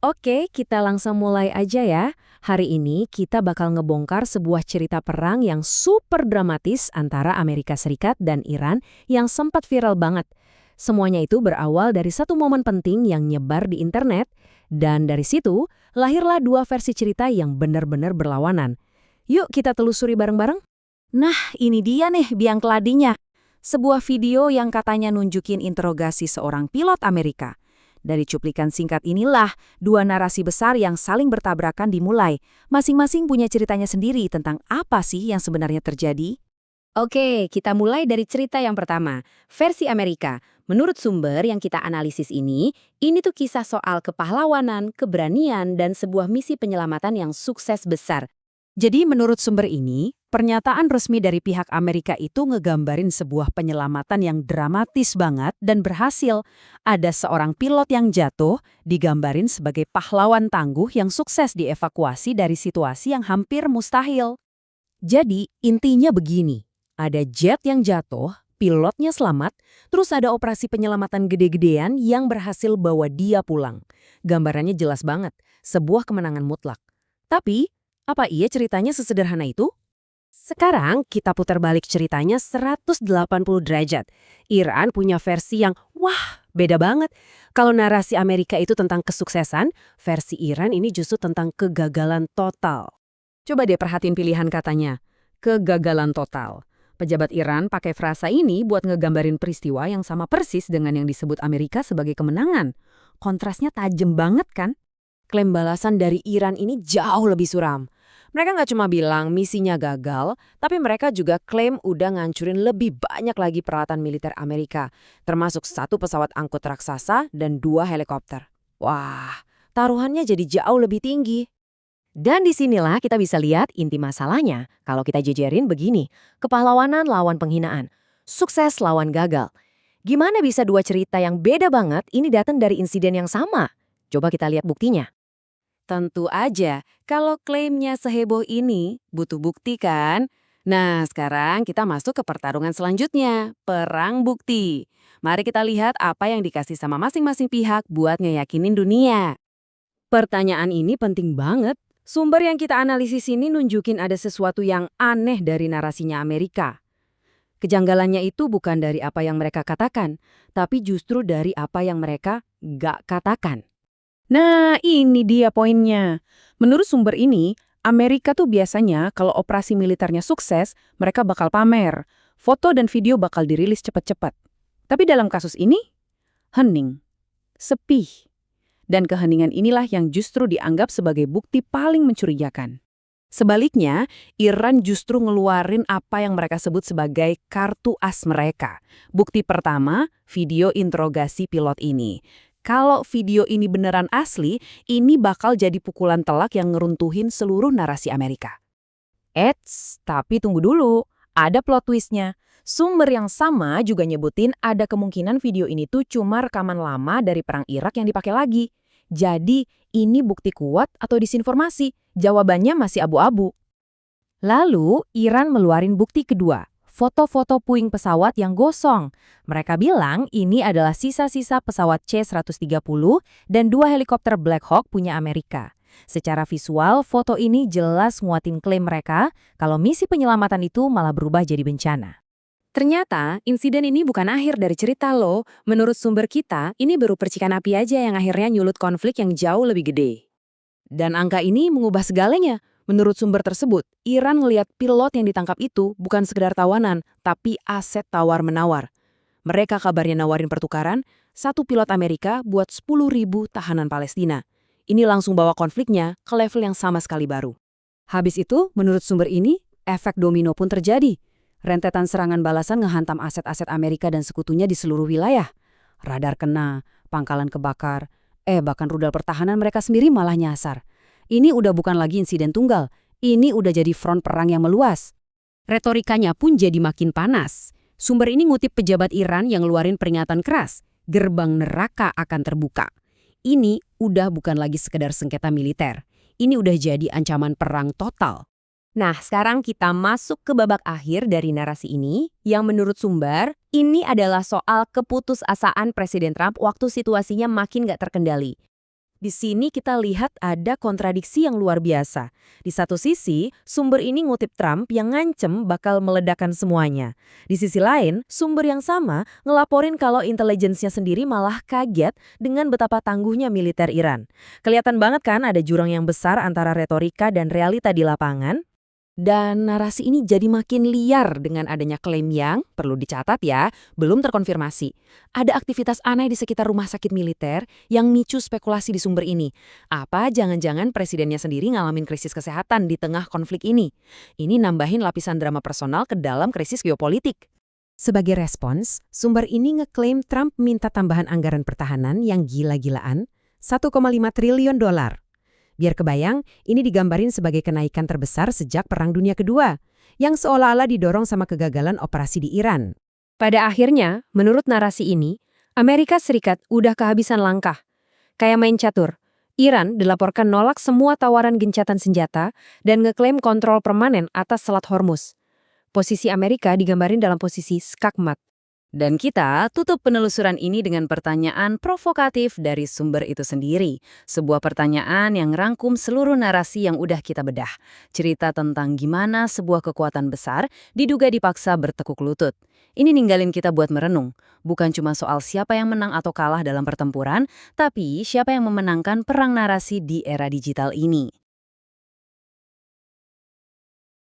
Oke, kita langsung mulai aja ya. Hari ini kita bakal ngebongkar sebuah cerita perang yang super dramatis antara Amerika Serikat dan Iran yang sempat viral banget. Semuanya itu berawal dari satu momen penting yang nyebar di internet, dan dari situ lahirlah dua versi cerita yang benar-benar berlawanan. Yuk kita telusuri bareng-bareng. Nah, ini dia nih biang keladinya. Sebuah video yang katanya nunjukin interogasi seorang pilot Amerika. Dari cuplikan singkat inilah, dua narasi besar yang saling bertabrakan dimulai. Masing-masing punya ceritanya sendiri tentang apa sih yang sebenarnya terjadi. Oke, kita mulai dari cerita yang pertama, versi Amerika. Menurut sumber yang kita analisis ini tuh kisah soal kepahlawanan, keberanian, dan sebuah misi penyelamatan yang sukses besar. Jadi menurut sumber ini, pernyataan resmi dari pihak Amerika itu ngegambarin sebuah penyelamatan yang dramatis banget dan berhasil. Ada seorang pilot yang jatuh, digambarin sebagai pahlawan tangguh yang sukses dievakuasi dari situasi yang hampir mustahil. Jadi, intinya begini. Ada jet yang jatuh, pilotnya selamat, terus ada operasi penyelamatan gede-gedean yang berhasil bawa dia pulang. Gambarannya jelas banget, sebuah kemenangan mutlak. Tapi, apa iya ceritanya sesederhana itu? Sekarang kita putar balik ceritanya 180 derajat. Iran punya versi yang, wah, beda banget. Kalau narasi Amerika itu tentang kesuksesan, versi Iran ini justru tentang kegagalan total. Coba deh perhatiin pilihan katanya. Kegagalan total. Pejabat Iran pakai frasa ini buat ngegambarin peristiwa yang sama persis dengan yang disebut Amerika sebagai kemenangan. Kontrasnya tajam banget kan? Klaim balasan dari Iran ini jauh lebih suram. Mereka nggak cuma bilang misinya gagal, tapi mereka juga klaim udah ngancurin lebih banyak lagi peralatan militer Amerika, termasuk satu pesawat angkut raksasa dan 2 helikopter. Wah, taruhannya jadi jauh lebih tinggi. Dan disinilah kita bisa lihat inti masalahnya kalau kita jejerin begini, kepahlawanan lawan penghinaan, sukses lawan gagal. Gimana bisa dua cerita yang beda banget ini datang dari insiden yang sama? Coba kita lihat buktinya. Tentu aja, kalau klaimnya seheboh ini, butuh bukti kan? Nah, sekarang kita masuk ke pertarungan selanjutnya, perang bukti. Mari kita lihat apa yang dikasih sama masing-masing pihak buat ngeyakinin dunia. Pertanyaan ini penting banget. Sumber yang kita analisis ini nunjukin ada sesuatu yang aneh dari narasinya Amerika. Kejanggalannya itu bukan dari apa yang mereka katakan, tapi justru dari apa yang mereka nggak katakan. Nah, ini dia poinnya. Menurut sumber ini, Amerika tuh biasanya kalau operasi militernya sukses, mereka bakal pamer. Foto dan video bakal dirilis cepat-cepat. Tapi dalam kasus ini, hening, sepi. Dan keheningan inilah yang justru dianggap sebagai bukti paling mencurigakan. Sebaliknya, Iran justru ngeluarin apa yang mereka sebut sebagai kartu as mereka. Bukti pertama, video interogasi pilot ini. Kalau video ini beneran asli, ini bakal jadi pukulan telak yang ngeruntuhin seluruh narasi Amerika. Eits, tapi tunggu dulu. Ada plot twistnya. Sumber yang sama juga nyebutin ada kemungkinan video ini tuh cuma rekaman lama dari perang Irak yang dipakai lagi. Jadi, ini bukti kuat atau disinformasi? Jawabannya masih abu-abu. Lalu, Iran meluarin bukti kedua. Foto-foto puing pesawat yang gosong. Mereka bilang ini adalah sisa-sisa pesawat C-130 dan 2 helikopter Black Hawk punya Amerika. Secara visual, foto ini jelas nguatin klaim mereka kalau misi penyelamatan itu malah berubah jadi bencana. Ternyata, insiden ini bukan akhir dari cerita loh. Menurut sumber kita, ini baru percikan api aja yang akhirnya nyulut konflik yang jauh lebih gede. Dan angka ini mengubah segalanya. Menurut sumber tersebut, Iran ngelihat pilot yang ditangkap itu bukan sekedar tawanan, tapi aset tawar-menawar. Mereka kabarnya nawarin pertukaran, satu pilot Amerika buat 10.000 tahanan Palestina. Ini langsung bawa konfliknya ke level yang sama sekali baru. Habis itu, menurut sumber ini, efek domino pun terjadi. Rentetan serangan balasan ngehantam aset-aset Amerika dan sekutunya di seluruh wilayah. Radar kena, pangkalan kebakar, bahkan rudal pertahanan mereka sendiri malah nyasar. Ini udah bukan lagi insiden tunggal, ini udah jadi front perang yang meluas. Retorikanya pun jadi makin panas. Sumber ini ngutip pejabat Iran yang ngeluarin peringatan keras, gerbang neraka akan terbuka. Ini udah bukan lagi sekedar sengketa militer, ini udah jadi ancaman perang total. Nah, sekarang kita masuk ke babak akhir dari narasi ini, yang menurut sumber, ini adalah soal keputusasaan Presiden Trump waktu situasinya makin gak terkendali. Di sini kita lihat ada kontradiksi yang luar biasa. Di satu sisi, sumber ini ngutip Trump yang ngancem bakal meledakkan semuanya. Di sisi lain, sumber yang sama ngelaporin kalau intelijensinya sendiri malah kaget dengan betapa tangguhnya militer Iran. Kelihatan banget kan ada jurang yang besar antara retorika dan realita di lapangan? Dan narasi ini jadi makin liar dengan adanya klaim yang, perlu dicatat ya, belum terkonfirmasi. Ada aktivitas aneh di sekitar rumah sakit militer yang micu spekulasi di sumber ini. Apa jangan-jangan presidennya sendiri ngalamin krisis kesehatan di tengah konflik ini? Ini nambahin lapisan drama personal ke dalam krisis geopolitik. Sebagai respons, sumber ini ngeklaim Trump minta tambahan anggaran pertahanan yang gila-gilaan, 1,5 triliun dolar. Biar kebayang, ini digambarin sebagai kenaikan terbesar sejak Perang Dunia Kedua, yang seolah-olah didorong sama kegagalan operasi di Iran. Pada akhirnya, menurut narasi ini, Amerika Serikat udah kehabisan langkah. Kayak main catur, Iran dilaporkan nolak semua tawaran gencatan senjata dan ngeklaim kontrol permanen atas Selat Hormuz. Posisi Amerika digambarin dalam posisi skakmat. Dan kita tutup penelusuran ini dengan pertanyaan provokatif dari sumber itu sendiri. Sebuah pertanyaan yang rangkum seluruh narasi yang udah kita bedah. Cerita tentang gimana sebuah kekuatan besar diduga dipaksa bertekuk lutut. Ini ninggalin kita buat merenung. Bukan cuma soal siapa yang menang atau kalah dalam pertempuran, tapi siapa yang memenangkan perang narasi di era digital ini.